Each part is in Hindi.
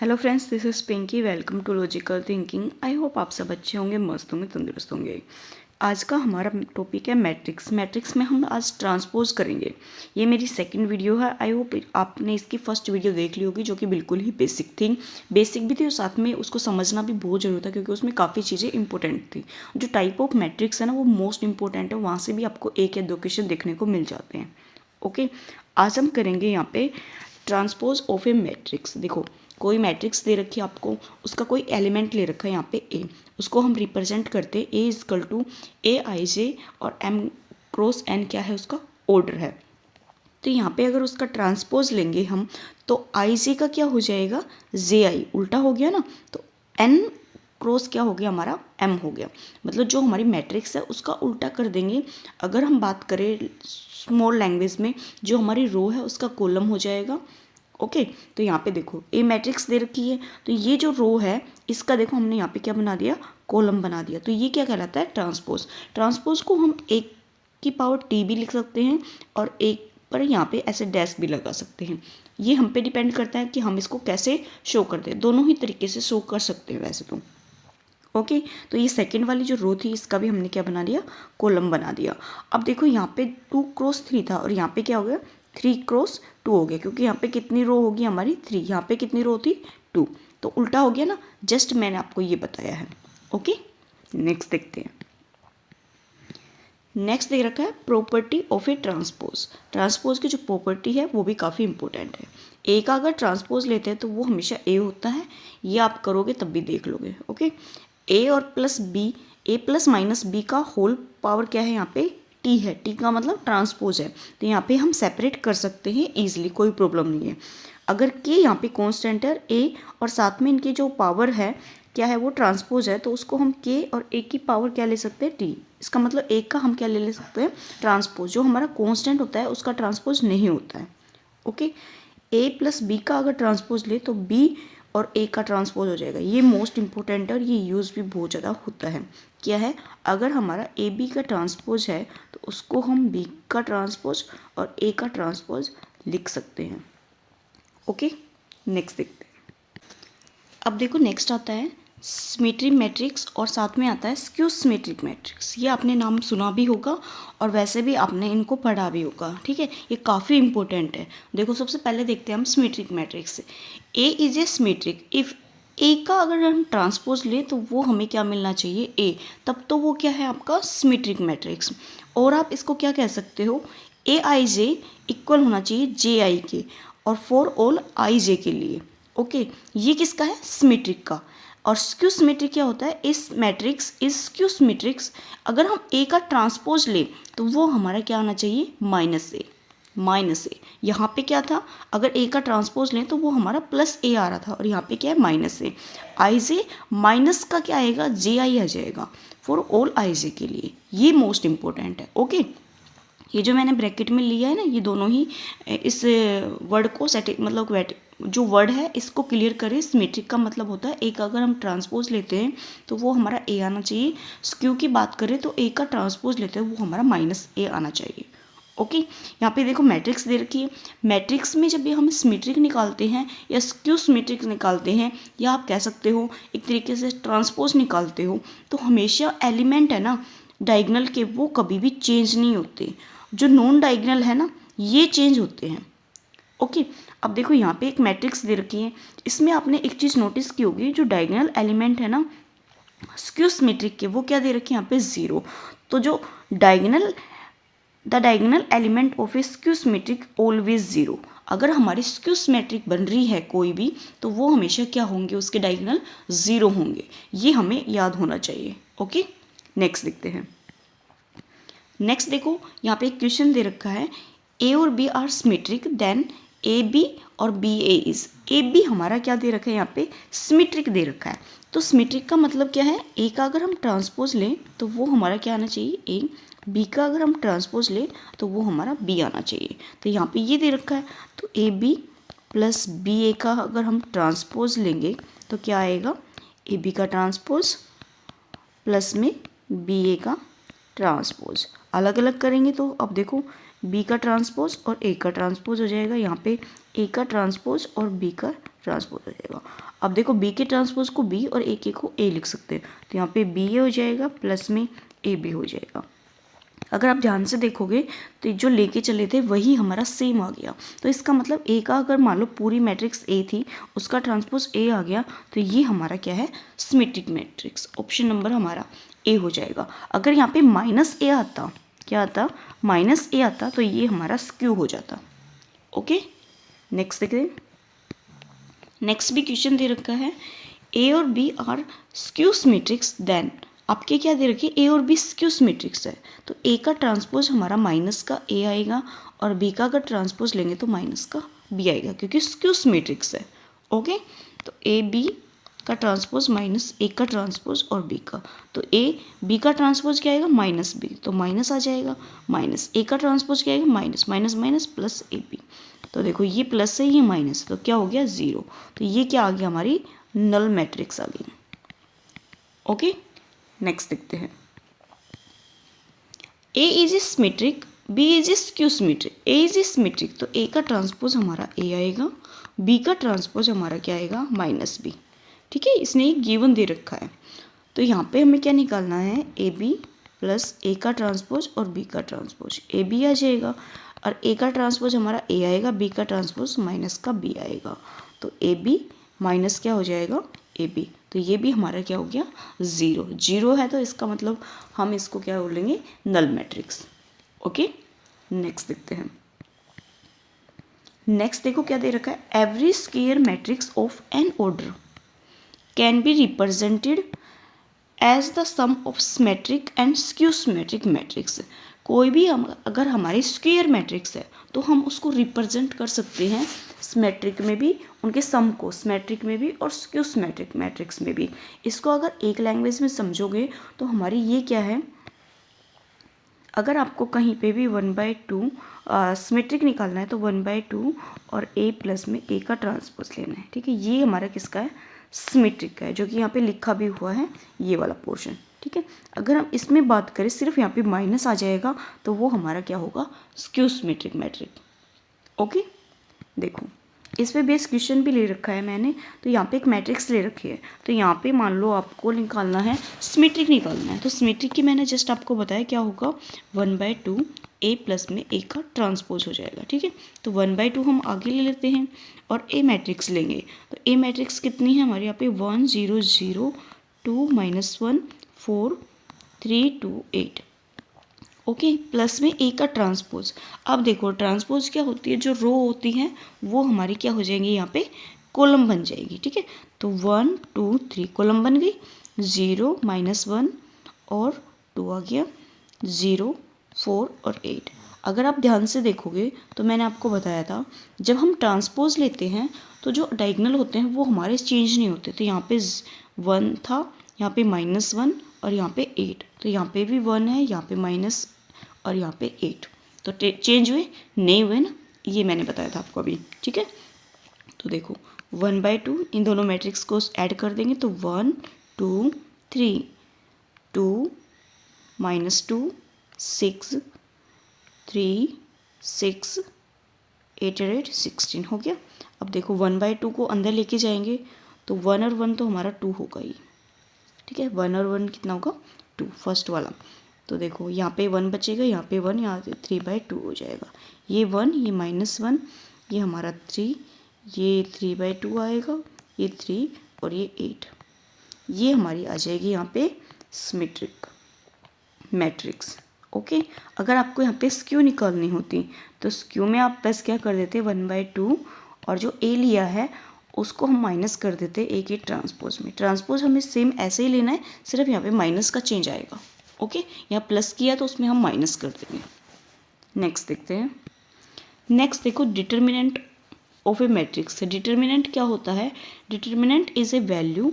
Hello friends, this is Pinky. Welcome to logical thinking. I hope आप सब अच्छे होंगे, मस्त होंगे, तंदुरुस्त होंगे। आज का हमारा टॉपिक है मैट्रिक्स। मैट्रिक्स में हम आज ट्रांसपोज करेंगे। ये मेरी सेकंड वीडियो है। आई होप आपने इसकी फर्स्ट वीडियो देख ली होगी, जो कि बिल्कुल ही बेसिक भी थी और साथ में उसको समझना भी बहुत ज़रूरी था, क्योंकि उसमें काफ़ी चीज़ें इंपॉर्टेंट थी। जो टाइप ऑफ मैट्रिक्स है ना, वो मोस्ट इंपॉर्टेंट है। वहाँ से भी आपको एक या दो क्वेश्चन देखने को मिल जाते हैं। ओके, आज हम करेंगे यहाँ पे ट्रांसपोज ऑफ ए मैट्रिक्स। देखो, कोई मैट्रिक्स दे रखी है आपको, उसका कोई एलिमेंट ले रखा है यहाँ पे ए, उसको हम रिप्रेजेंट करते हैं ए इजकल टू ए आई जे और एम क्रॉस एन क्या है, उसका ऑर्डर है। तो यहाँ पे अगर उसका ट्रांसपोज लेंगे हम, तो आई जे का क्या हो जाएगा, जे आई, उल्टा हो गया ना। तो एन क्रॉस क्या हो गया, हमारा एम हो गया। मतलब जो हमारी मैट्रिक्स है उसका उल्टा कर देंगे। अगर हम बात करें स्मॉल लैंग्वेज में, जो हमारी रो है उसका कॉलम हो जाएगा। ओके, तो यहाँ पे देखो ए मैट्रिक्स दे रखी है, तो ये जो रो है इसका देखो हमने यहाँ पे क्या बना दिया, कॉलम बना दिया। तो ये क्या कहलाता है, ट्रांसपोज। ट्रांसपोज को हम एक की पावर टी भी लिख सकते हैं और एक पर यहाँ पे ऐसे डैश भी लगा सकते हैं। ये हम पे डिपेंड करता है कि हम इसको कैसे शो करते हैं। दोनों ही तरीके से शो कर सकते हैं वैसे तो। ओके, तो ये सेकंड वाली जो रो थी इसका भी हमने क्या बना दिया, कॉलम बना दिया। अब देखो यहाँ पे 2 क्रॉस 3 था और यहाँ पे क्या हो गया, 3 क्रॉस 2 हो गया, क्योंकि यहाँ पे कितनी रो होगी हमारी 3, यहाँ पे कितनी रो थी 2, तो उल्टा हो गया ना। जस्ट मैंने आपको ये बताया है। ओके, नेक्स्ट देखते हैं। नेक्स्ट दे रखा है property of A transpose. Transpose की जो प्रॉपर्टी है वो भी काफ़ी इंपॉर्टेंट है। ए का अगर ट्रांसपोज लेते हैं तो वो हमेशा ए होता है। ये आप करोगे तब भी देख लोगे। ओके, ए और प्लस बी, ए प्लस माइनस बी का होल पावर क्या है, यहाँ पे टी है। टी का मतलब ट्रांसपोज है, तो यहाँ पे हम सेपरेट कर सकते हैं ईजिली, कोई प्रॉब्लम नहीं है। अगर के यहाँ पे कॉन्स्टेंट है ए और साथ में इनकी जो पावर है क्या है, वो ट्रांसपोज है, तो उसको हम के और ए की पावर क्या ले सकते हैं, टी। इसका मतलब एक का हम क्या ले सकते हैं, ट्रांसपोज। जो हमारा कॉन्स्टेंट होता है उसका ट्रांसपोज नहीं होता है। ओके, ए प्लस बी का अगर ट्रांसपोज ले तो बी और ए का ट्रांसपोज हो जाएगा। ये मोस्ट इंपॉर्टेंट है और ये यूज़ भी बहुत ज़्यादा होता है। क्या है, अगर हमारा ए बी का ट्रांसपोज है तो उसको हम बी का ट्रांसपोज और ए का ट्रांसपोज लिख सकते हैं। ओके, नेक्स्ट देखते हैं। अब देखो, नेक्स्ट आता है सिमेट्रिक मैट्रिक्स और साथ में आता है स्क्यू सिमेट्रिक मैट्रिक्स। ये आपने नाम सुना भी होगा और वैसे भी आपने इनको पढ़ा भी होगा। ठीक है, ये काफ़ी इंपॉर्टेंट है। देखो, सबसे पहले देखते हैं हम symmetric matrix. A is a symmetric if A का अगर हम ट्रांसपोज ले तो वो हमें क्या मिलना चाहिए, ए, तब तो वो क्या है आपका सिमेट्रिक मैट्रिक्स। और आप इसको क्या कह सकते हो, ए आई जे इक्वल होना चाहिए जे आई के, और फॉर ऑल आई जे के लिए। ओके, ये किसका है, सिमेट्रिक का। और स्क्यू सिमेट्रिक क्या होता है, इस मैट्रिक्स इज स्क्यू सिमेट्रिक्स। अगर हम ए का ट्रांसपोज ले तो वो हमारा क्या आना चाहिए, माइनस ए। माइनस ए, यहाँ पे क्या था, अगर ए का ट्रांसपोज लें तो वो हमारा प्लस ए आ रहा था, और यहाँ पे क्या है, माइनस ए। आई जे माइनस का क्या आएगा, जे आई आ जाएगा फॉर ऑल आई जे के लिए। ये मोस्ट इंपॉर्टेंट है। ओके, ये जो मैंने ब्रैकेट में लिया है ना, ये दोनों ही इस वर्ड को मतलब जो वर्ड है इसको क्लियर करें। सिमेट्रिक का मतलब होता है एक अगर हम ट्रांसपोज लेते हैं तो वो हमारा ए आना चाहिए। स्क्यू की बात करें तो ए का ट्रांसपोज लेते हैं वो हमारा माइनस ए आना चाहिए। ओके, यहाँ पे देखो मैट्रिक्स दे रखी है। मैट्रिक्स में जब भी हम सिमेट्रिक निकालते हैं या स्क्यू सिमेट्रिक निकालते हैं, या आप कह सकते हो एक तरीके से ट्रांसपोज निकालते हो, तो हमेशा एलिमेंट है ना डायगोनल के, वो कभी भी चेंज नहीं होते। जो नॉन डायगोनल है ना, ये चेंज होते हैं। ओके, अब देखो यहाँ पे एक मैट्रिक्स दे रखी है। इसमें आपने एक चीज़ नोटिस की होगी, जो डायगोनल एलिमेंट है ना स्क्यू सिमेट्रिक के, वो क्या दे रखे हैं यहाँ पे, 0। तो जो the diagonal element of A skew symmetric always 0। अगर हमारी स्क्यू सिमेट्रिक बन रही है कोई भी, तो वो हमेशा क्या होंगे, उसके डायगोनल 0 होंगे। ये हमें याद होना चाहिए। ओके, नेक्स्ट देखते हैं। नेक्स्ट देखो, यहाँ पे एक क्वेश्चन दे रखा है, ए और B are symmetric then A B और B A is. A B हमारा क्या दे रखा है, यहाँ पे सिमेट्रिक दे रखा है। तो सिमेट्रिक का मतलब क्या है, ए का अगर हम ट्रांसपोज लें तो वो हमारा क्या आना चाहिए, ए। बी का अगर हम ट्रांसपोज लें तो वो हमारा बी आना चाहिए। तो यहाँ पे ये दे रखा है, तो ए बी प्लस बी ए का अगर हम ट्रांसपोज लेंगे तो क्या आएगा, ए बी का ट्रांसपोज प्लस में बी ए का ट्रांसपोज। अलग अलग करेंगे तो अब देखो, बी का ट्रांसपोज और ए का ट्रांसपोज हो जाएगा। यहाँ पे ए का ट्रांसपोज और बी का ट्रांसपोज हो जाएगा। अब देखो बी के ट्रांसपोज को बी और ए के को ए लिख सकते हैं, तो यहाँ पे बी ए हो जाएगा प्लस में ए बी हो जाएगा। अगर आप ध्यान से देखोगे तो जो लेके चले थे वही हमारा सेम आ गया, तो इसका मतलब ए का अगर मान लो पूरी मैट्रिक्स ए थी, उसका ट्रांसपोज ए आ गया, तो ये हमारा क्या है, सिमेट्रिक मैट्रिक्स। ऑप्शन नंबर हमारा ए हो जाएगा। अगर यहाँ पे माइनस ए आता, क्या आता, माइनस ए आता, तो ये हमारा स्क्यू हो जाता। ओके, नेक्स्ट देखते हैं। नेक्स्ट भी क्वेश्चन दे रखा है, ए और बी आर स्क्यू सिमेट्रिक्स, देन आपके क्या दे रखी है, ए और बी स्क्यू सिमेट्रिक्स है, तो ए का ट्रांसपोज हमारा माइनस का ए आएगा और बी का अगर ट्रांसपोज लेंगे तो माइनस का बी आएगा, क्योंकि स्क्यू सिमेट्रिक्स है। ओके, तो ए बी का ट्रांसपोज माइनस ए का ट्रांसपोज और बी का, तो ए बी का ट्रांसपोज क्या आएगा, माइनस बी, तो माइनस आ जाएगा, माइनस ए का ट्रांसपोज क्या आएगा, minus minus minus plus A B, तो देखो ये प्लस है ये माइनस, तो क्या हो गया, ज़ीरो, तो ये क्या आ गया, हमारी नल मैट्रिक्स आ गई। ओके, नेक्स्ट देखते हैं। A is a symmetric, B is a skew symmetric. A is a symmetric, तो ए का ट्रांसपोज हमारा ए आएगा, बी का ट्रांसपोज हमारा क्या आएगा, माइनस बी। ठीक है, इसने एक गिवन दे रखा है, तो यहाँ पे हमें क्या निकालना है, ए बी प्लस ए का ट्रांसपोज और बी का ट्रांसपोज, ए बी आ जाएगा, और ए का ट्रांसपोज हमारा ए आएगा, बी का ट्रांसपोज माइनस का बी आएगा, तो ए बी माइनस क्या हो जाएगा, ए बी, तो ये भी हमारा क्या हो गया, ज़ीरो। जीरो है तो इसका मतलब हम इसको क्या बोलेंगे, नल मैट्रिक्स। ओके, नेक्स्ट देखते हैं। नेक्स्ट देखो क्या दे रखा है, every square matrix of N order can be represented as the sum of symmetric and skew symmetric matrix. कोई भी हम अगर हमारी स्क्वायर मैट्रिक्स है तो हम उसको रिप्रेजेंट कर सकते हैं सिमेट्रिक में भी, उनके सम को सिमेट्रिक में भी और स्क्यू सिमेट्रिक मैट्रिक्स में भी। इसको अगर एक लैंग्वेज में समझोगे तो हमारी ये क्या है, अगर आपको कहीं पे भी 1/2 सिमेट्रिक निकालना है तो 1/2 और a प्लस में a का ट्रांसपोज लेना है। ठीक है, ये हमारा किसका है, सिमेट्रिक का है, जो कि यहाँ पे लिखा भी हुआ है ये वाला पोर्शन। ठीक है, अगर हम इसमें बात करें सिर्फ यहाँ पे माइनस आ जाएगा तो वो हमारा क्या होगा, स्क्यू सिमेट्रिक मैट्रिक। ओके, देखो इस पे बेस क्वेश्चन भी ले रखा है मैंने, तो यहाँ पे एक मैट्रिक्स ले रखी है, तो यहाँ पे मान लो आपको निकालना है सिमेट्रिक निकालना है, तो सिमेट्रिक की मैंने जस्ट आपको बताया क्या होगा, 1/2 ए प्लस में ए का ट्रांसपोज हो जाएगा। ठीक है, तो 1/2 हम आगे ले लेते हैं और ए मैट्रिक्स लेंगे, तो ए मैट्रिक्स कितनी है हमारे यहाँ पे 1 0 0 2 -1 4 3 2 8। ओके, प्लस में ए का ट्रांसपोज। अब देखो ट्रांसपोज क्या होती है, जो रो होती है वो हमारी क्या हो जाएंगी, यहाँ पे कॉलम बन जाएगी। ठीक है, तो 1 2 3 कॉलम बन गई, 0 -1 और 2 आ गया, 0 4 और 8। अगर आप ध्यान से देखोगे तो मैंने आपको बताया था जब हम ट्रांसपोज लेते हैं तो जो डायगोनल होते हैं वो हमारे चेंज नहीं होते, तो यहाँ पे 1 था, यहाँ पे -1 और यहाँ पे 8, तो यहाँ पे भी 1 है, यहाँ पे माइनस और यहाँ पे 8, तो चेंज हुए नहीं हुए ना, ये मैंने बताया था आपको अभी। ठीक है, तो देखो 1/2 इन दोनों मैट्रिक्स को ऐड कर देंगे तो 1 2 3 2 -2 6 3 6 8 और 8 16 हो गया। अब देखो 1/2 को अंदर लेके जाएंगे तो 1 और 1 तो हमारा 2 होगा ही। ठीक है, 1 और 1 कितना होगा, 2 फर्स्ट वाला, तो देखो यहाँ पे 1 बचेगा, यहाँ पे 1, यहाँ 3/2 हो जाएगा, ये 1 ये -1 ये हमारा 3, ये 3/2 आएगा, ये 3 और ये 8, ये हमारी आ जाएगी यहाँ पे सिमेट्रिक मैट्रिक्स। ओके, अगर आपको यहाँ पे स्क्यू निकालनी होती तो स्क्यू में आप बस क्या कर देते 1/2 और जो ए लिया है उसको हम माइनस कर देते ए के ट्रांसपोज में। ट्रांसपोज हमें सेम ऐसे ही लेना है, सिर्फ यहाँ पे माइनस का चेंज आएगा। ओके, यहाँ प्लस किया तो उसमें हम माइनस कर देंगे। नेक्स्ट देखते हैं। नेक्स्ट देखो determinant of a matrix. Determinant क्या होता है, डिटर्मिनेंट इज ए वैल्यू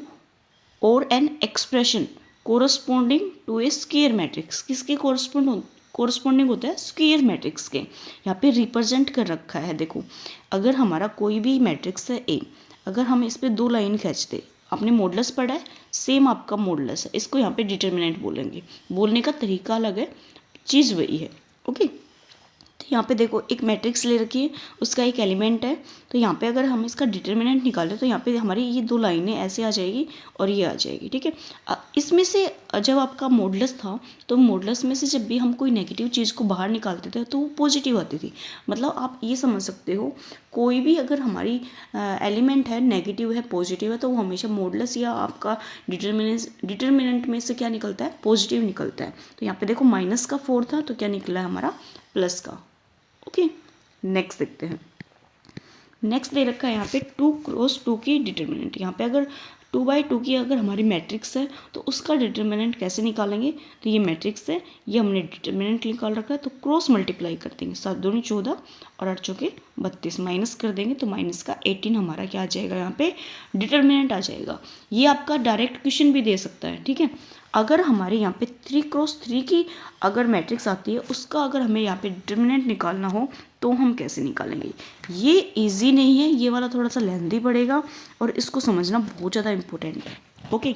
और an expression corresponding to a square matrix. किसके कोरस्पॉन्डिंग होता है, स्क्वायर मैट्रिक्स के। यहाँ पे रिप्रेजेंट कर रखा है, देखो अगर हमारा कोई भी मैट्रिक्स है ए, अगर हम इस पर 2 लाइन खींचते, आपने मॉडुलस पढ़ा है, सेम आपका मॉडुलस है, इसको यहाँ पे डिटर्मिनेंट बोलेंगे, बोलने का तरीका अलग है, चीज़ वही है। ओके, तो यहाँ पे देखो एक मैट्रिक्स ले रखी है, उसका एक एलिमेंट है, तो यहाँ पे अगर हम इसका डिटर्मिनेंट निकालें तो यहाँ पे हमारी ये दो लाइनें ऐसे आ जाएगी और ये आ जाएगी, ठीक है। इसमें से जब आपका मॉडुलस था तो मॉडुलस में से जब भी हम कोई नेगेटिव चीज़ को बाहर निकालते थे तो वो पॉजिटिव आती थी। मतलब आप ये समझ सकते हो, कोई भी अगर हमारी एलिमेंट है नेगेटिव है पॉजिटिव है तो वो हमेशा मॉडुलस या आपका डिटर्मिनेंट में से क्या निकलता है, पॉजिटिव निकलता है। तो यहाँ पे देखो -4 था तो क्या निकला है हमारा प्लस का। ओके, नेक्स्ट देखते हैं। नेक्स्ट दे रखा है यहाँ पे 2 क्रॉस 2 की डिटर्मिनेंट। यहाँ पे अगर 2/2 की अगर हमारी मैट्रिक्स है तो उसका डिटर्मिनेंट कैसे निकालेंगे, तो ये मैट्रिक्स है, ये हमने डिटर्मिनेंट निकाल रखा है, तो क्रॉस मल्टीप्लाई कर देंगे, 7 दूनी 14 और 8 चौके 32, माइनस कर देंगे तो माइनस का 18 हमारा क्या आ जाएगा, यहाँ पे डिटर्मिनेंट आ जाएगा। ये आपका डायरेक्ट क्वेश्चन भी दे सकता है, ठीक है। अगर हमारे यहाँ पे 3 क्रॉस 3 की अगर मैट्रिक्स आती है, उसका अगर हमें यहाँ पे डिटर्मिनेंट निकालना हो तो हम कैसे निकालेंगे। ये इजी नहीं है, ये वाला थोड़ा सा लेंथी पड़ेगा और इसको समझना बहुत ज़्यादा इम्पोर्टेंट है। ओके,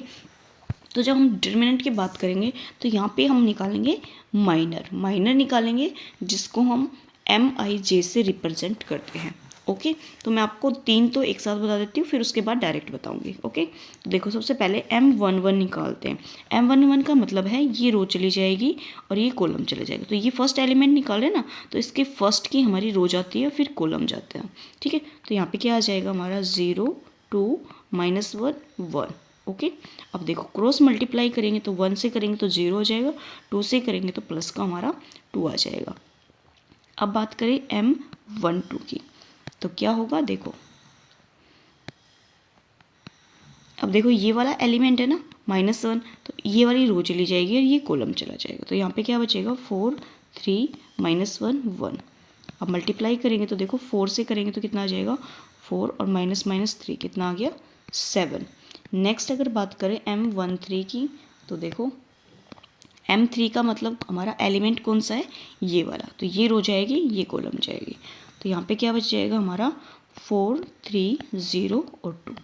तो जब हम डिटर्मिनेंट की बात करेंगे तो यहाँ पे हम निकालेंगे माइनर निकालेंगे, जिसको हम MIJ से रिप्रेजेंट करते हैं। ओके, तो मैं आपको 3 तो एक साथ बता देती हूँ, फिर उसके बाद डायरेक्ट बताऊँगी। ओके, तो देखो सबसे पहले M11 निकालते हैं। M11 का मतलब है ये रो चली जाएगी और ये कॉलम चला जाएगा। तो ये फर्स्ट एलिमेंट निकाले ना, तो इसके फर्स्ट की हमारी रो जाती है, फिर कॉलम जाता है, ठीक है। तो यहाँ पे क्या आ जाएगा हमारा 0 2 -1 1। ओके, अब देखो क्रॉस मल्टीप्लाई करेंगे तो 1 से करेंगे तो 0 हो जाएगा, 2 से करेंगे तो प्लस का हमारा 2 आ जाएगा। अब बात करें M12 की, तो क्या होगा देखो, अब देखो ये वाला एलिमेंट है ना -1, तो ये वाली रो चली जाएगी और ये कॉलम चला जाएगा। तो यहाँ पे क्या बचेगा 4 3 -1 1। अब मल्टीप्लाई करेंगे तो देखो 4 से करेंगे तो कितना आ जाएगा 4 और -3 कितना आ गया 7। नेक्स्ट अगर बात करें M13 की, तो देखो M3 का मतलब हमारा एलिमेंट कौन सा है, ये वाला, तो ये रो जाएगी, ये कॉलम जाएगी। तो यहाँ पे क्या बच जाएगा हमारा 4 3 0 और 2।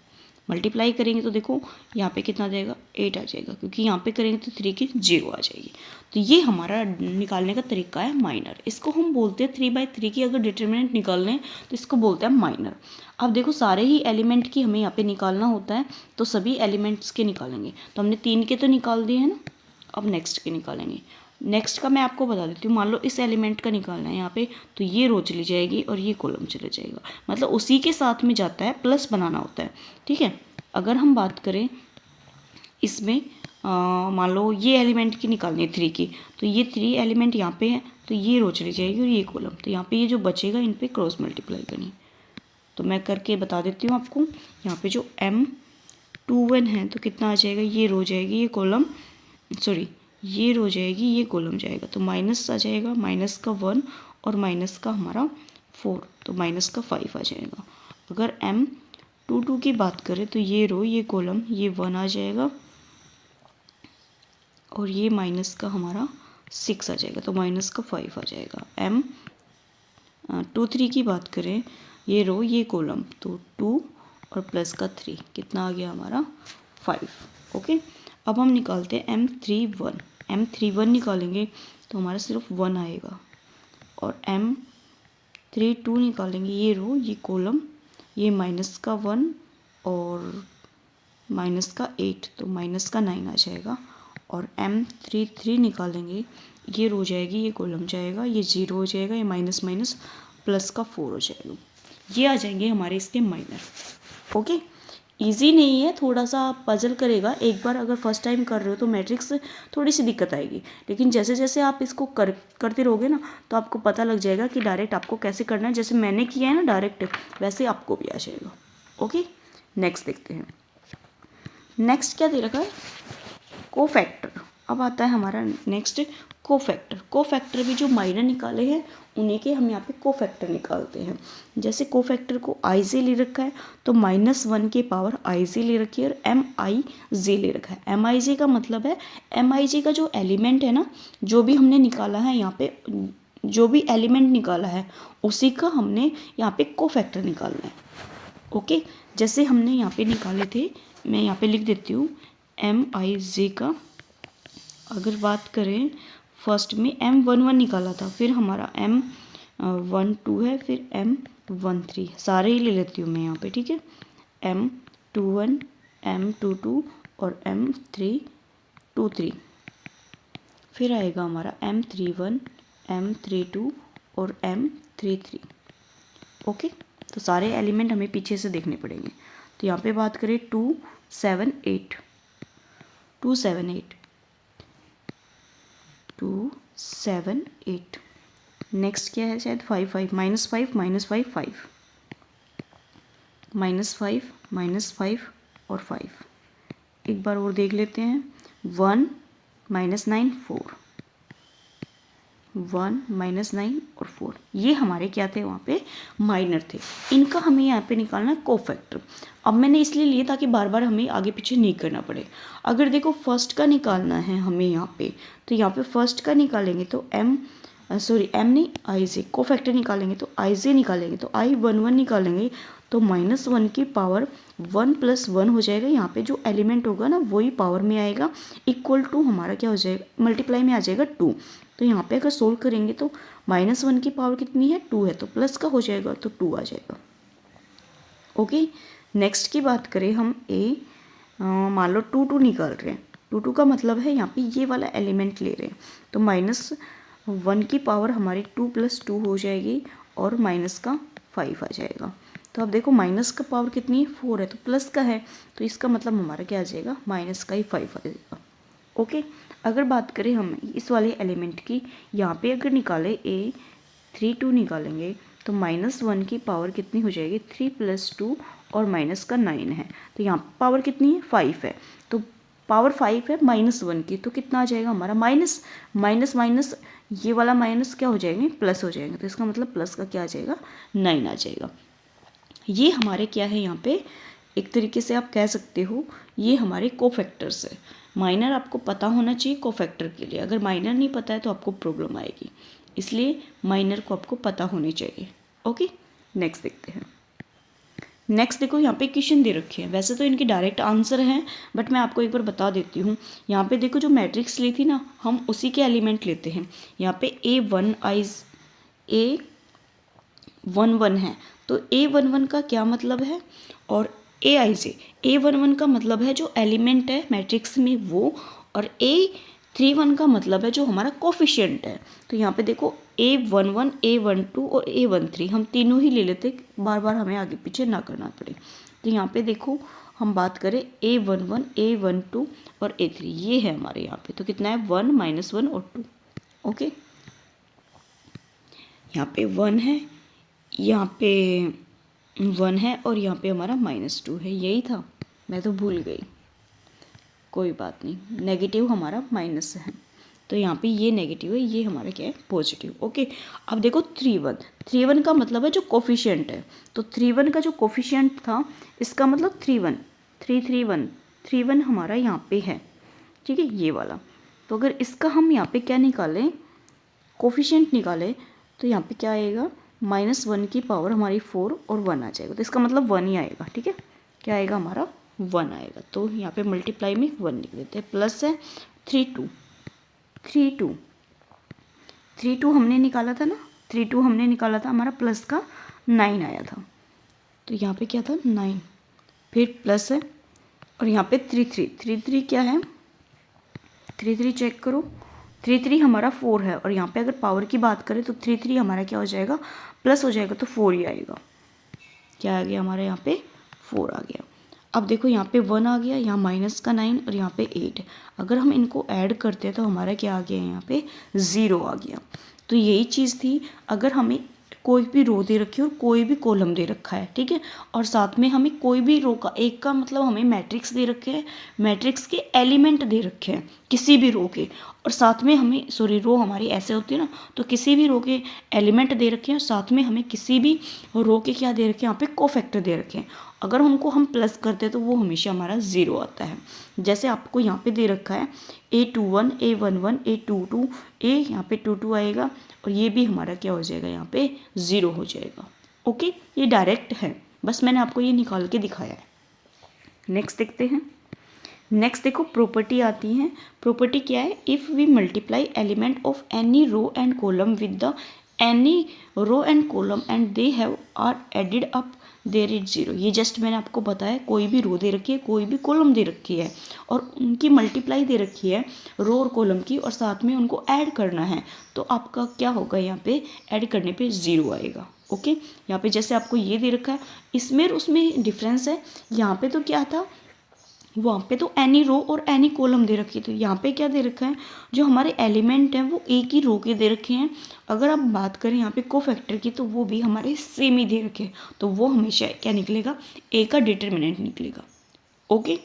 मल्टीप्लाई करेंगे तो देखो यहाँ पे कितना जाएगा 8 आ जाएगा, क्योंकि यहाँ पे करेंगे तो 3 की 0 आ जाएगी। तो ये हमारा निकालने का तरीका है माइनर। इसको हम बोलते हैं 3/3 की अगर डिटर्मिनेंट निकालने हैं तो इसको बोलते हैं माइनर। अब देखो सारे ही एलिमेंट की हमें यहाँ पे निकालना होता है, तो सभी एलिमेंट्स के निकालेंगे। तो हमने 3 के तो निकाल दिए हैं ना, अब नेक्स्ट के निकालेंगे। नेक्स्ट का मैं आपको बता देती हूँ, मान लो इस एलिमेंट का निकालना है यहाँ पे, तो ये रो चली जाएगी और ये कॉलम चला जाएगा, मतलब उसी के साथ में जाता है, प्लस बनाना होता है, ठीक है। अगर हम बात करें इसमें मान लो ये एलिमेंट की निकालनी है 3 की, तो ये 3 एलिमेंट यहाँ पे है, तो ये रो चली जाएगी और ये कॉलम, तो यहाँ पे ये जो बचेगा इन पे क्रॉस मल्टीप्लाई करनी। तो मैं करके बता देती हूँ आपको। यहाँ पे जो M21 है तो कितना आ जाएगा, ये रो जाएगी, ये कॉलम सॉरी ये रो जाएगी, ये कॉलम जाएगा, तो माइनस आ जाएगा, माइनस का 1 और माइनस का हमारा 4, तो माइनस का 5 आ जाएगा। अगर M22 की बात करें तो ये रो ये कॉलम ये 1 आ जाएगा और ये माइनस का हमारा 6 आ जाएगा, तो माइनस का 5 आ जाएगा। M23 की बात करें, ये रो ये कॉलम, तो 2 और प्लस का 3 कितना आ गया हमारा 5। ओके, अब हम निकालते हैं M31 निकालेंगे तो हमारा सिर्फ 1 आएगा, और M32 निकालेंगे, ये रो ये कॉलम ये माइनस का 1 और माइनस का 8, तो माइनस का 9 आ जाएगा। और M33 निकालेंगे, ये रो जाएगी ये कॉलम जाएगा, ये 0 हो जाएगा, ये माइनस माइनस प्लस का 4 हो जाएगा। ये आ जाएंगे हमारे इसके माइनर। ओके, इजी नहीं है, थोड़ा सा पजल करेगा। एक बार अगर फर्स्ट टाइम कर रहे हो तो मैट्रिक्स थोड़ी सी दिक्कत आएगी, लेकिन जैसे जैसे आप इसको करते रहोगे ना तो आपको पता लग जाएगा कि डायरेक्ट आपको कैसे करना है। जैसे मैंने किया है ना डायरेक्ट, वैसे आपको भी आ जाएगा। ओके, नेक्स्ट देखते हैं। नेक्स्ट क्या दे रखा है, कोफैक्टर। अब आता है हमारा नेक्स्ट कोफैक्टर। कोफैक्टर भी जो माइनर निकाले हैं उन्हीं के हम यहाँ पे कोफैक्टर निकालते हैं। जैसे कोफैक्टर को IJ ले रखा है तो -1 की पावर IJ ले रखी है और MIJ ले रखा है। MIJ का मतलब है, MIJ का जो एलिमेंट है ना, जो भी हमने निकाला है यहाँ पे, जो भी एलिमेंट निकाला है उसी का हमने यहाँ पे कोफैक्टर निकालना है। ओके, जैसे हमने यहाँ पे निकाले थे, मैं यहाँ पे लिख देती हूँ MIJ का। अगर बात करें फर्स्ट में M11 निकाला था, फिर हमारा 1 2 है, फिर M1 3, सारे ही ले लेती हूँ मैं यहाँ पे, ठीक है। M21 M22 और M323, फिर आएगा हमारा M31 M32 और M33। ओके, तो सारे एलिमेंट हमें पीछे से देखने पड़ेंगे। तो यहाँ पे बात करें 2 7 8 2 7 8 2 7 8, नेक्स्ट क्या है शायद 5 5 -5 -5 -5 5 -5 -5 और 5। एक बार और देख लेते हैं, 1 -9 4 1 -9 और 4, ये हमारे क्या थे वहाँ पे, माइनर थे। इनका हमें यहाँ पे निकालना है कोफैक्टर। अब मैंने इसलिए लिए ताकि बार बार हमें आगे पीछे नहीं करना पड़े। अगर देखो फर्स्ट का निकालना है हमें यहाँ पे, तो यहाँ पे फर्स्ट का निकालेंगे तो एम नहीं आई से, कोफैक्टर निकालेंगे तो आई से निकालेंगे तो I11 निकालेंगे तो -1 की पावर 1 + 1 हो जाएगा। यहाँ पे जो एलिमेंट होगा ना वही पावर में आएगा, इक्वल टू हमारा क्या हो जाएगा, मल्टीप्लाई में आ जाएगा 2। तो यहाँ पे अगर सोल्व करेंगे तो -1 की पावर कितनी है, 2 है, तो प्लस का हो जाएगा तो 2 आ जाएगा। ओके, नेक्स्ट की बात करें हम मान लो 2 2 निकाल रहे हैं। 2 2 का मतलब है यहाँ पे ये वाला एलिमेंट ले रहे हैं, तो -1 की पावर हमारी 2 + 2 हो जाएगी और माइनस का 5 आ जाएगा। तो अब देखो माइनस का पावर कितनी है, 4 है, तो प्लस का है, तो इसका मतलब हमारा क्या आ जाएगा, माइनस का ही 5 आ जाएगा। ओके, अगर बात करें हम इस वाले एलिमेंट की, यहाँ पे अगर निकाले A32 निकालेंगे तो -1 की पावर कितनी हो जाएगी, 3 + 2 और माइनस का 9 है, तो यहाँ पावर कितनी है, 5 है, तो पावर 5 है -1 की, तो कितना आ जाएगा हमारा, माइनस माइनस माइनस, ये वाला माइनस क्या हो जाएंगे, प्लस हो जाएंगे, तो इसका मतलब प्लस का क्या आ जाएगा, 9 आ जाएगा। ये हमारे क्या है, यहाँ पे एक तरीके से आप कह सकते हो ये हमारे कोफैक्टर्स है। माइनर आपको पता होना चाहिए कोफैक्टर के लिए, अगर माइनर नहीं पता है तो आपको प्रॉब्लम आएगी, इसलिए माइनर को आपको पता होनी चाहिए। ओके, नेक्स्ट देखते हैं। नेक्स्ट देखो, यहाँ पे क्वेश्चन दे रखे हैं, वैसे तो इनकी डायरेक्ट आंसर हैं, बट मैं आपको एक बार बता देती हूँ। यहाँ पे देखो जो मैट्रिक्स ली थी ना, हम उसी के एलिमेंट लेते हैं। यहाँ पे A11 है, तो A11 का क्या मतलब है, और A11 का मतलब है जो एलिमेंट है मैट्रिक्स में वो, और A31 का मतलब है जो हमारा कोफिशिएंट है। तो यहाँ पे देखो A11 A12 और A13 हम तीनों ही ले लेते, बार बार हमें आगे पीछे ना करना पड़े। तो यहाँ पे देखो हम बात करें A11 A12 और A3, ये है हमारे यहाँ पे, तो कितना है, 1 -1 और 2। ओके, यहाँ पे 1 है, यहाँ पे 1 है, और यहाँ पे हमारा -2 है, यही था, मैं तो भूल गई, कोई बात नहीं, नेगेटिव हमारा माइनस है, तो यहाँ पे ये नेगेटिव है, ये हमारा क्या है, पॉजिटिव। ओके, अब देखो 3 1 का मतलब है जो कोफिशिएंट है, तो 3 1 का जो कोफिशिएंट था, इसका मतलब 3 1 हमारा यहाँ पे है, ठीक है, ये वाला। तो अगर इसका हम यहाँ पे क्या निकालें, कोफिशिएंट निकालें, तो यहाँ पे क्या आएगा, -1 की पावर हमारी 4 और 1 आ जाएगा, तो इसका मतलब 1 ही आएगा, ठीक है, क्या आएगा हमारा, 1 आएगा। तो यहाँ पे मल्टीप्लाई में 1 लिख देते हैं, प्लस है 3 2 हमने निकाला था ना, 3 2 हमने निकाला था, हमारा प्लस का 9 आया था, तो यहाँ पे क्या था, 9, फिर प्लस है, और यहाँ पे 3 3 क्या है, 3 3 चेक करो, 3 3 हमारा 4 है, और यहाँ पे अगर पावर की बात करें तो 3 3 हमारा क्या हो जाएगा, प्लस हो जाएगा, तो 4 ही आएगा, क्या आ गया हमारे यहाँ पे, 4 आ गया। अब देखो यहाँ पे 1 आ गया, यहाँ माइनस का 9 और यहाँ पे 8, अगर हम इनको ऐड करते हैं तो हमारा क्या आ गया, यहाँ पे 0 आ गया। तो यही चीज़ थी, अगर हमें कोई भी रो दे रखी है और कोई भी कॉलम दे रखा है, ठीक है, और साथ में हमें कोई भी रो का, एक का मतलब हमें मैट्रिक्स दे रखे हैं, मैट्रिक्स के एलिमेंट दे रखे हैं किसी भी रो के, और साथ में हमें रो हमारी ऐसे होती है ना, तो किसी भी रो के एलिमेंट दे रखे हैं, और साथ में हमें किसी भी रो के क्या दे रखे हैं, यहाँ पे कोफैक्टर दे रखे हैं, अगर हमको हम प्लस करते हैं तो वो हमेशा हमारा 0 आता है। जैसे आपको यहाँ पे दे रखा है A21 A11 A22, यहाँ पे 2 2 आएगा, और ये भी हमारा क्या हो जाएगा, यहाँ पे 0 हो जाएगा। ओके, ये डायरेक्ट है, बस मैंने आपको ये निकाल के दिखाया है। नेक्स्ट देखते हैं। नेक्स्ट देखो प्रॉपर्टी आती है। प्रॉपर्टी क्या है, if we multiply element of any row and column with the any row and column and they have are added up there is zero. ये जस्ट मैंने आपको बताया, कोई भी रो दे रखी है, कोई भी कॉलम दे रखी है और उनकी मल्टीप्लाई दे रखी है रो और कॉलम की, और साथ में उनको ऐड करना है, तो आपका क्या होगा, यहाँ पे ऐड करने पे ज़ीरो आएगा। ओके, यहाँ पे जैसे आपको ये दे रखा है, इसमें और उसमें डिफरेंस है। यहाँ पे तो क्या था, वहाँ पे तो एनी रो और एनी कॉलम दे रखी थी, यहाँ पे क्या दे रखा है, जो हमारे एलिमेंट हैं वो एक ही रो के दे रखे हैं। अगर आप बात करें यहाँ पे कोफैक्टर की, तो वो भी हमारे सेम ही दे रखे हैं, तो वो हमेशा क्या निकलेगा, ए का डिटर्मिनेंट निकलेगा। Okay,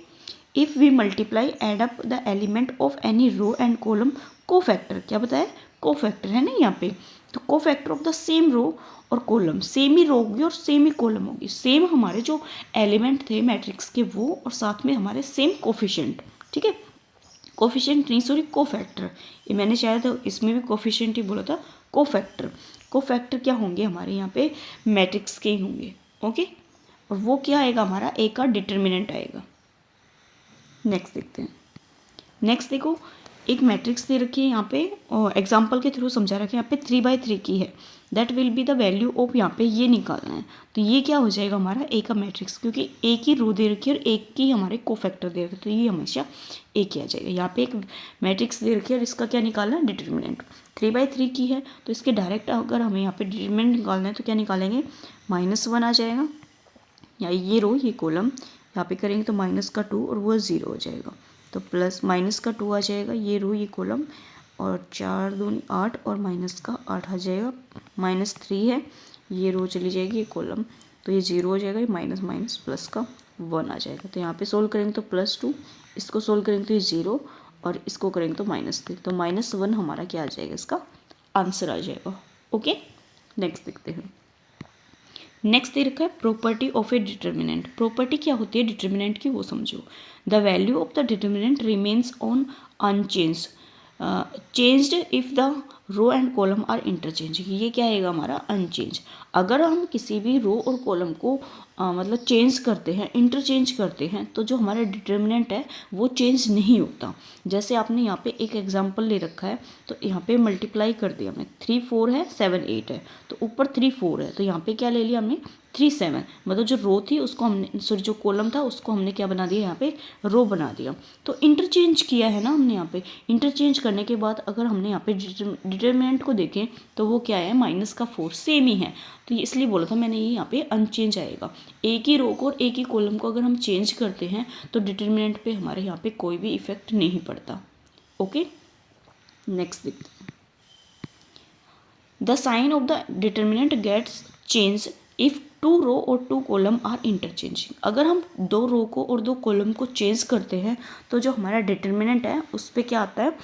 if we multiply add up the element of any row and column, cofactor क्या बताया, कोफैक्टर है ना यहाँ पे, तो cofactor of the same row और कॉलम, सेम ही रो होगी और सेम ही कॉलम होगी, सेम हमारे जो एलिमेंट थे मैट्रिक्स के वो, और साथ में हमारे सेम कोफिशिएंट। ठीक है, कोफिशिएंट नहीं सॉरी कोफैक्टर, ये मैंने शायद इसमें भी कोफिशिएंट ही बोला था, कोफैक्टर। कोफैक्टर क्या होंगे हमारे यहाँ पे मैट्रिक्स के ही होंगे। ओके, और वो क्या आएगा, हमारा ए का डिटर्मिनेंट आएगा। नेक्स्ट देखते हैं। नेक्स्ट देखो, एक मैट्रिक्स दे रखी है यहाँ पे, एग्जाम्पल के थ्रू समझा रखे हैं, यहाँ पे 3/3 की है, that will be the value of, यहाँ पे ये निकालना है, तो ये क्या हो जाएगा हमारा ए का मैट्रिक्स, क्योंकि एक ही रो दे रखी है और एक ही हमारे कोफैक्टर दे रखे, तो ये हमेशा एक ही आ जाएगा। यहाँ पे एक मैट्रिक्स दे रखी है और इसका क्या निकालना है, डिटर्मिनेंट। 3/3 की है, तो इसके डायरेक्ट अगर हमें यहाँ पे डिटर्मिनेंट निकालना है तो क्या निकालेंगे, -1 आ जाएगा, या ये रो ये कॉलम यहाँ पे करेंगे तो -2 और वो 0 हो जाएगा, तो -2 आ जाएगा, ये रो ये कॉलम, और 4 दूनी 8 और -8 आ जाएगा, -3 है, ये रो चली जाएगी ये कॉलम, तो ये 0 हो जाएगा, ये माइनस +1 आ जाएगा। तो यहाँ पे सोल्व करेंगे तो +2, इसको सोल्व करेंगे तो ये 0, और इसको करेंगे तो -3, तो -1 हमारा क्या आ जाएगा, इसका आंसर आ जाएगा। ओके, नेक्स्ट देखते हैं। नेक्स्ट दे रखा है property of a determinant. Property क्या होती है डिटर्मिनेंट की, वो समझो। The value of the determinant remains on unchanged, changed if the row and column are interchange. ये क्या आएगा हमारा, अनचेंज। अगर हम किसी भी रो और कॉलम को मतलब चेंज करते हैं, इंटरचेंज करते हैं, तो जो हमारा डिटर्मिनेंट है वो चेंज नहीं होता। जैसे आपने यहाँ पे एक एग्जांपल ले रखा है, तो यहाँ पे मल्टीप्लाई कर दिया हमने, 3 4 है 7 8 है, तो ऊपर 3 4 है, तो यहाँ पे क्या ले लिया हमने 3 7, मतलब जो रो थी उसको हमने, सॉरी जो कॉलम था उसको हमने क्या बना दिया, यहाँ पे रो बना दिया। तो इंटरचेंज किया है ना हमने यहाँ पे। इंटरचेंज करने के बाद अगर हमने यहाँ पे डिटर्मिनेंट को देखें तो वो क्या है, -4, सेम ही है, तो इसलिए बोला था मैंने ये यहाँ पे अनचेंज आएगा। एक ही रो को और एक ही कॉलम को अगर हम चेंज करते हैं तो डिटर्मिनेंट पे हमारे यहाँ पे कोई भी इफेक्ट नहीं पड़ता। ओके, नेक्स्ट देखते हैं। The sign of the determinant gets change if 2 row और 2 कॉलम आर इंटरचेंजिंग। अगर हम 2 रो को और 2 कॉलम को चेंज करते हैं तो जो हमारा डिटर्मिनेंट है उस पर क्या आता है,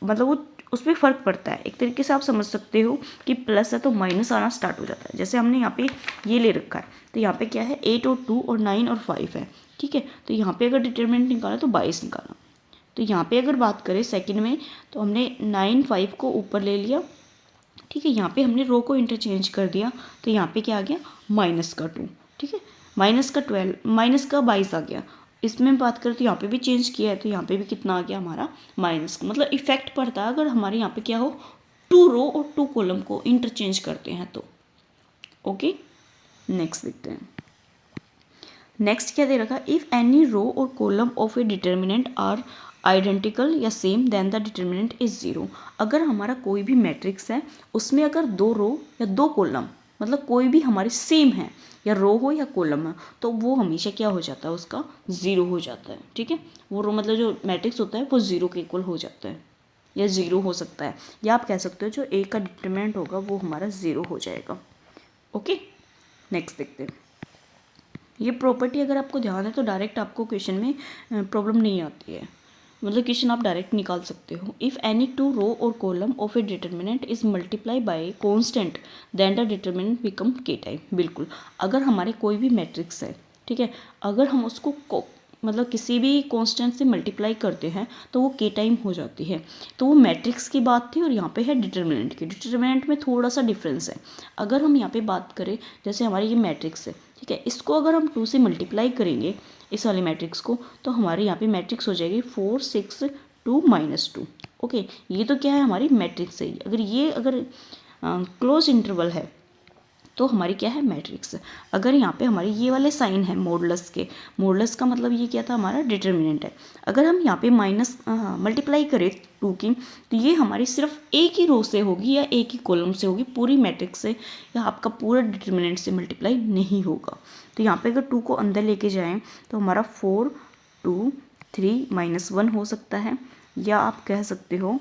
मतलब वो उस पर फ़र्क पड़ता है। एक तरीके से आप समझ सकते हो कि प्लस है तो माइनस आना स्टार्ट हो जाता है। जैसे हमने यहाँ पे ये ले रखा है, तो यहाँ पे क्या है 8 और 2 और 9 और 5 है, ठीक है। तो यहाँ पे अगर डिटर्मिनेंट निकाला तो 22 निकाला। तो यहाँ पे अगर बात करें सेकंड में, तो हमने 9 5 को ऊपर ले लिया, ठीक है। यहाँ पे हमने रो को इंटरचेंज कर दिया, तो यहाँ पे क्या आ गया -2, ठीक है, -22 आ गया। इसमें बात करें तो यहाँ पे भी चेंज किया है, तो यहाँ पे भी कितना आ गया हमारा माइनस का, मतलब इफेक्ट पड़ता है अगर हमारे यहाँ पे क्या हो 2 रो और 2 कॉलम को इंटरचेंज करते हैं तो। ओके, नेक्स्ट देखते हैं। नेक्स्ट क्या दे रखा, इफ़ एनी रो और column of a determinant are identical या same then the determinant is 0। अगर हमारा कोई भी मैट्रिक्स है उसमें अगर 2 रो या 2 कॉलम, मतलब कोई भी हमारे सेम है, या रो हो या कॉलम है, तो वो हमेशा क्या हो जाता है, उसका 0 हो जाता है, ठीक है। वो रो मतलब जो मैट्रिक्स होता है वो 0 के इक्वल हो जाता है, या 0 हो सकता है, या आप कह सकते हो जो ए का डिटर्मिनेंट होगा वो हमारा 0 हो जाएगा। ओके, नेक्स्ट देखते हैं। ये प्रॉपर्टी अगर आपको ध्यान है तो डायरेक्ट आपको क्वेश्चन में प्रॉब्लम नहीं आती है, मतलब क्वेश्चन आप डायरेक्ट निकाल सकते हो। इफ़ एनी 2 रो और column of a determinant is multiply by constant then the determinant become k टाइप। बिल्कुल, अगर हमारे कोई भी मैट्रिक्स है, ठीक है, अगर हम उसको मतलब किसी भी कांस्टेंट से मल्टीप्लाई करते हैं तो वो के टाइम हो जाती है। तो वो मैट्रिक्स की बात थी और यहाँ पे है डिटर्मिनेंट की। डिटर्मिनेंट में थोड़ा सा डिफरेंस है। अगर हम यहाँ पे बात करें, जैसे हमारी ये मैट्रिक्स है, ठीक है, इसको अगर हम 2 से मल्टीप्लाई करेंगे इस वाले मैट्रिक्स को, तो हमारे यहाँ पे मैट्रिक्स हो जाएगी 4 6 2 -2। ओके, ये तो क्या है हमारी मैट्रिक्स है। अगर क्लोज इंटरवल है तो हमारी क्या है मैट्रिक्स। अगर यहाँ पे हमारी ये वाले साइन है मॉडुलस के, मॉडुलस का मतलब ये क्या था हमारा डिटर्मिनेंट है। अगर हम यहाँ पे माइनस मल्टीप्लाई करें 2 की तो ये हमारी सिर्फ एक ही रो से होगी या एक ही कॉलम से होगी, पूरी मैट्रिक्स से या आपका पूरा डिटर्मिनेंट से मल्टीप्लाई नहीं होगा। तो यहाँ पे अगर 2 को अंदर लेके जाएं तो हमारा 4 2 3 -1 हो सकता है, या आप कह सकते हो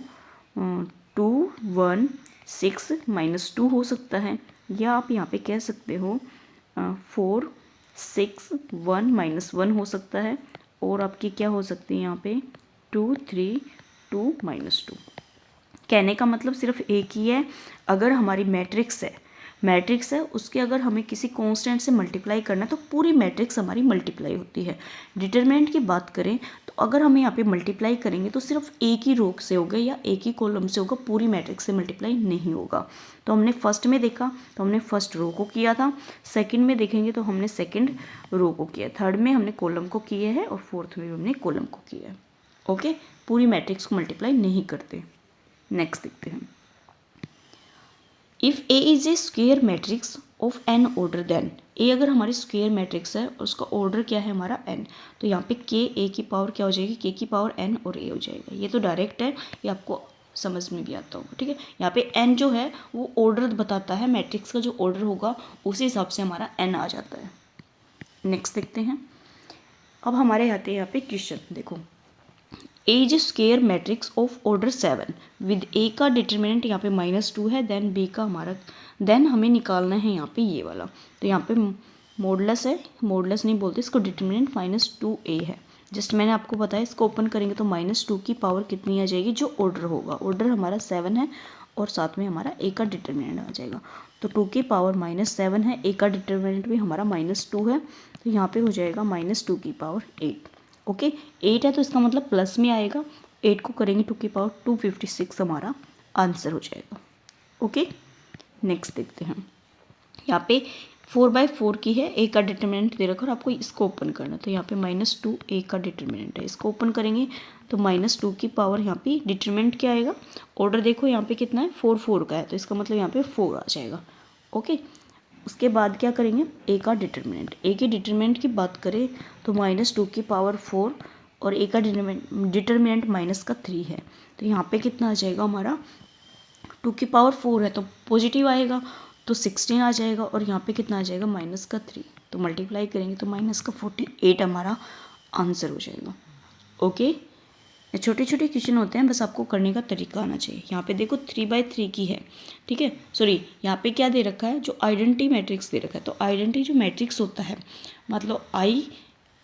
2 1 6 -2 हो सकता है, या आप यहाँ पे कह सकते हो 4 6 1 -1 हो सकता है, और आपकी क्या हो सकती है यहाँ पे 2 3 2 -2। कहने का मतलब सिर्फ एक ही है, अगर हमारी मैट्रिक्स है उसके अगर हमें किसी कांस्टेंट से मल्टीप्लाई करना है तो पूरी मैट्रिक्स हमारी मल्टीप्लाई होती है। डिटरमिनेंट की बात करें तो अगर हमें यहाँ पे मल्टीप्लाई करेंगे तो सिर्फ एक ही रो से होगा या एक ही कॉलम से होगा, पूरी मैट्रिक्स से मल्टीप्लाई नहीं होगा। तो हमने फर्स्ट में देखा तो हमने फर्स्ट रो को किया था, सेकंड में देखेंगे तो हमने सेकंड रो को किया, थर्ड में हमने कॉलम को किए हैं और फोर्थ में हमने कॉलम को किया है। ओके, पूरी मैट्रिक्स को मल्टीप्लाई नहीं करते। नेक्स्ट देखते हैं, if A is a square matrix of N order then, A अगर हमारी स्क्वेयर मैट्रिक्स है और उसका ऑर्डर क्या है हमारा एन, तो यहाँ पे के ए की पावर क्या हो जाएगी, के की पावर एन और ए हो जाएगा। ये तो डायरेक्ट है, ये आपको समझ में भी आता होगा। ठीक है, यहाँ पे एन जो है वो ऑर्डर बताता है, मैट्रिक्स का जो ऑर्डर होगा उसी हिसाब से हमारा एन आ जाता है। नेक्स्ट देखते हैं, अब हमारे आते हैं यहाँ पे क्वेश्चन, देखो A is square matrix of order 7 with A का डिटर्मिनेंट यहाँ पे -2 है, देन बी का हमारा, देन हमें निकालना है यहाँ पे ये वाला। तो यहाँ पे मॉडुलस है, मॉडुलस नहीं बोलते इसको, डिटर्मिनेंट -2a है। जस्ट मैंने आपको बताया, इसको ओपन करेंगे तो -2 की पावर कितनी आ जाएगी, जो ऑर्डर होगा, ऑर्डर हमारा 7 है और साथ में हमारा ए का डिटर्मिनेंट आ जाएगा। तो 2 की पावर -7 है, ए का डिटर्मिनेंट भी हमारा -2 है, तो यहाँ पे हो जाएगा -2 की पावर 8। ओके, 8 है तो इसका मतलब प्लस में आएगा, 8 को करेंगे 2 की पावर 256 हमारा आंसर हो जाएगा। ओके, नेक्स्ट देखते हैं, यहाँ पे 4/4 की है, ए का डिटर्मिनेंट दे रखा और आपको इसको ओपन करना, तो यहाँ पे -2 ए का डिटर्मिनेंट है, इसको ओपन करेंगे तो -2 की पावर, यहाँ पे डिटर्मिनेंट क्या आएगा, ऑर्डर देखो यहाँ पे कितना है 4 का है, तो इसका मतलब यहाँ पे 4 आ जाएगा। ओके, उसके बाद क्या करेंगे, ए का डिटर्मिनेंट, ए के डिटर्मिनेंट की बात करें तो -2 की पावर 4 और ए का डिटर्मिनेंट -3 है, तो यहाँ पे कितना आ जाएगा हमारा, 2 की पावर 4 है तो पॉजिटिव आएगा तो 16 आ जाएगा, और यहाँ पे कितना आ जाएगा -3, तो मल्टीप्लाई करेंगे तो -48 हमारा आंसर हो जाएगा। ओके, छोटे छोटे क्वेश्चन होते हैं, बस आपको करने का तरीका आना चाहिए। यहाँ पे देखो 3/3 की है, ठीक है, सॉरी यहाँ पे क्या दे रखा है, जो आइडेंटिटी मैट्रिक्स दे रखा है, तो आइडेंटिटी जो मैट्रिक्स होता है मतलब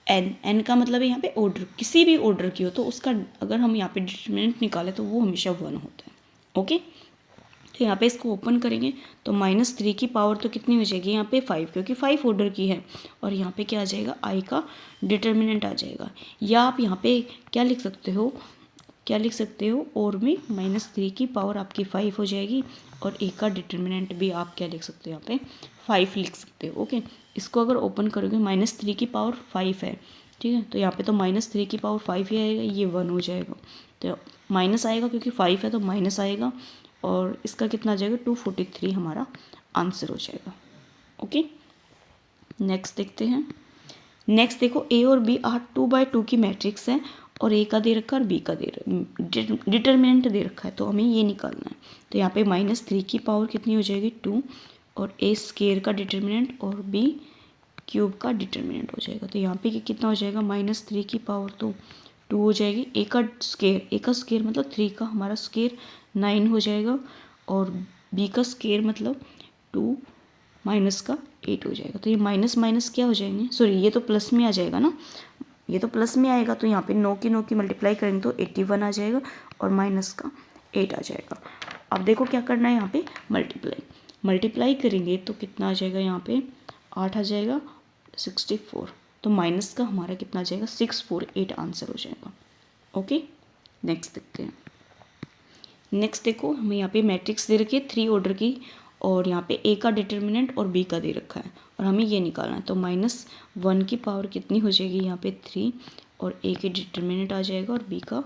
एन का मतलब है यहाँ पे ऑर्डर, किसी भी ऑर्डर की हो तो उसका अगर हम यहाँ पे डिटर्मिनेंट निकालें तो वो हमेशा 1 होता है। ओके, तो यहाँ पे इसको ओपन करेंगे तो -3 की पावर तो कितनी हो जाएगी यहाँ पे 5, क्योंकि 5 ऑर्डर की है, और यहाँ पे क्या आ जाएगा, आई का डिटर्मिनेंट आ जाएगा। या आप यहाँ पे क्या लिख सकते हो, और में -3 की पावर आपकी 5 हो जाएगी, और ए का डिटर्मिनेंट भी आप क्या लिख सकते हो, यहाँ पे 5 लिख सकते हो। ओके, इसको अगर ओपन करोगे -3 की पावर 5 है, ठीक है, तो यहाँ पे तो -3 की पावर 5 ही आएगा, ये 1 हो जाएगा, तो माइनस आएगा क्योंकि 5 है तो माइनस आएगा, और इसका कितना आ जाएगा 243 हमारा आंसर हो जाएगा। ओके, नेक्स्ट देखते हैं, नेक्स्ट देखो ए और बी 2/2 की मैट्रिक्स है, और ए का दे रखा है और बी का डिटर्मिनेंट दे रखा है, तो हमें ये निकालना है। तो यहाँ पे -3 की पावर कितनी हो जाएगी 2, और ए स्क्वायर का डिटर्मिनेंट और बी क्यूब का डिटर्मिनेंट हो जाएगा, तो यहाँ पे कितना हो जाएगा -3 की पावर तो 2 हो जाएगी, ए का स्क्वायर मतलब 3 का हमारा स्क्वायर 9 हो जाएगा, और बी का स्क्वायर मतलब 2 माइनस का 8 हो जाएगा, तो ये माइनस माइनस क्या हो जाएंगे, सॉरी ये तो प्लस में आ जाएगा ना, ये तो प्लस में आएगा, तो यहाँ पे 9 की मल्टीप्लाई करेंगे तो 81 आ जाएगा, और माइनस का 8 आ जाएगा। अब देखो क्या करना है, यहाँ पे मल्टीप्लाई करेंगे तो कितना आ जाएगा, यहाँ पे 8 आ जाएगा 64, तो माइनस का हमारा कितना आ जाएगा 648 आंसर हो जाएगा। ओके, नेक्स्ट देखते हैं, नेक्स्ट देखो हमें यहाँ पे मैट्रिक्स दे रखी है 3 ऑर्डर की, और यहाँ पे ए का डिटर्मिनेंट और बी का दे रखा है, और हमें ये निकालना है, तो -1 की पावर कितनी हो जाएगी यहाँ पे 3, और ए के डिटर्मिनेंट आ जाएगा और बी का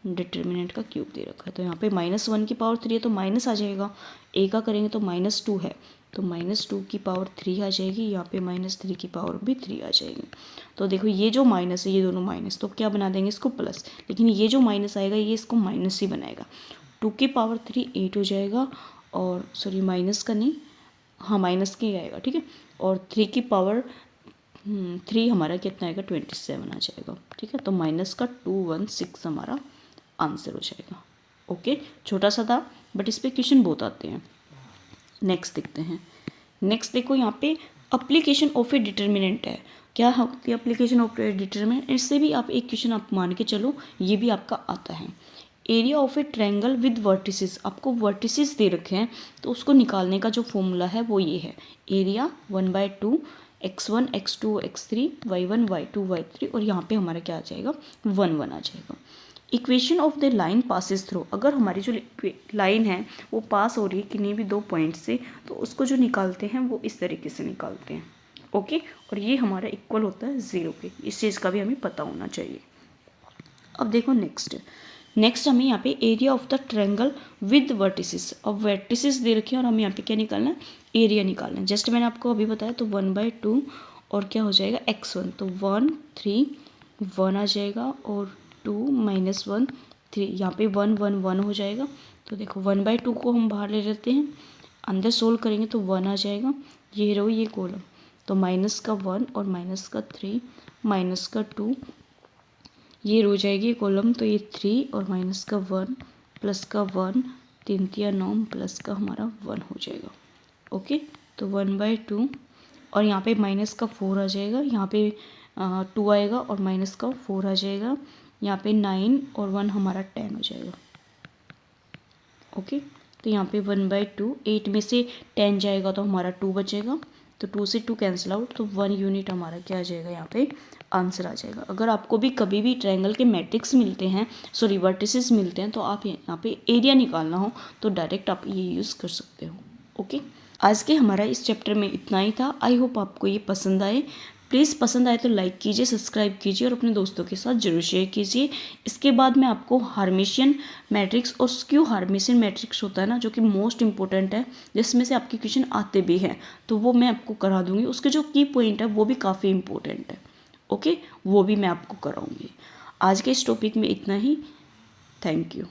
डिटर्मिनेंट का क्यूब दे रखा है, तो यहाँ पे -1 की पावर 3 है तो माइनस आ जाएगा, a का करेंगे तो -2 है तो -2 की पावर 3 आ जाएगी, यहाँ पे -3 की पावर भी 3 आ जाएगी। तो देखो ये जो माइनस है ये दोनों माइनस, तो क्या बना देंगे इसको प्लस, लेकिन ये जो माइनस आएगा ये इसको माइनस ही बनाएगा। 2 की पावर 3 8 हो जाएगा, और सॉरी माइनस का नहीं, हाँ माइनस के ही आएगा, ठीक है। और 3 की पावर 3 हमारा कितना आएगा 27 आ जाएगा, ठीक है। तो माइनस का 216 हमारा आंसर हो जाएगा। ओके, छोटा सा था बट इस पर क्वेश्चन बहुत आते हैं। नेक्स्ट देखते हैं। नेक्स्ट देखो यहाँ पे अप्लीकेशन ऑफ ए डिटर्मिनेंट है। क्या होती है अप्लीकेशन ऑफ ए डिटर्मिनेंट, इससे भी आप एक क्वेश्चन आप मान के चलो ये भी आपका आता है। Area of A triangle with vertices, आपको वर्टिसेस दे रखे हैं तो उसको निकालने का जो फॉर्मूला है वो ये है, area 1/2 x1 x2 x3 y1 y2 y3, और यहाँ पे हमारा क्या आ जाएगा 1 1 आ जाएगा। Equation of the line passes through, अगर हमारी जो लाइन है वो पास हो रही है किन्हीं भी दो पॉइंट से, तो उसको जो निकालते हैं वो इस तरीके से निकालते हैं। ओके, और ये हमारा इक्वल होता है 0 के, इस चीज़ का भी हमें पता होना चाहिए। अब देखो नेक्स्ट हमें यहाँ पे area of the triangle with vertices, अब वर्टिसेस दे रखे हैं और हमें यहाँ पे क्या निकालना है, एरिया निकालना है। जस्ट मैंने आपको अभी बताया, तो 1/2 और क्या हो जाएगा x1, तो 1 3 1 आ जाएगा, और 2 -1 3, यहाँ पे 1 1 1 हो जाएगा। तो देखो 1/2 को हम बाहर ले लेते हैं, अंदर सोल्व करेंगे तो 1 आ जाएगा, ये रो ये कॉलम, तो माइनस का 1 और माइनस का 3 माइनस का 2, ये रो जाएगी कॉलम, तो ये 3 और माइनस का 1 प्लस का 1 3 3 9 प्लस का हमारा 1 हो जाएगा। ओके, तो 1/2 और यहाँ पे माइनस का 4 आ जाएगा, यहाँ पे 2 आएगा और माइनस का 4 आ जाएगा, यहाँ पे 9 और 1 हमारा 10 हो जाएगा। ओके, तो यहाँ पे 1/2, 8 में से 10 जाएगा तो हमारा 2 बचेगा, तो 2 से 2 कैंसिल आउट, तो 1 यूनिट हमारा क्या आ जाएगा, यहाँ पे आंसर आ जाएगा। अगर आपको भी कभी भी ट्रायंगल के मैट्रिक्स मिलते हैं, सॉरी वर्टिसेस मिलते हैं, तो आप यहाँ पे एरिया निकालना हो तो डायरेक्ट आप ये यूज़ कर सकते हो। ओके, आज के हमारा इस चैप्टर में इतना ही था। आई होप आपको ये पसंद आए। प्लीज़ पसंद आए तो लाइक कीजिए, सब्सक्राइब कीजिए और अपने दोस्तों के साथ जरूर शेयर कीजिए। इसके बाद मैं आपको हार्मेशियन मैट्रिक्स और स्क्यू हार्मेशियन मैट्रिक्स होता है ना, जो कि मोस्ट इंपॉर्टेंट है, जिसमें से आपके क्वेश्चन आते भी हैं, तो वो मैं आपको करा दूंगी। उसके जो की पॉइंट है वो भी काफ़ी इंपॉर्टेंट है। ओके, वो भी मैं आपको कराऊंगी। आज के इस टॉपिक में इतना ही। Thank you.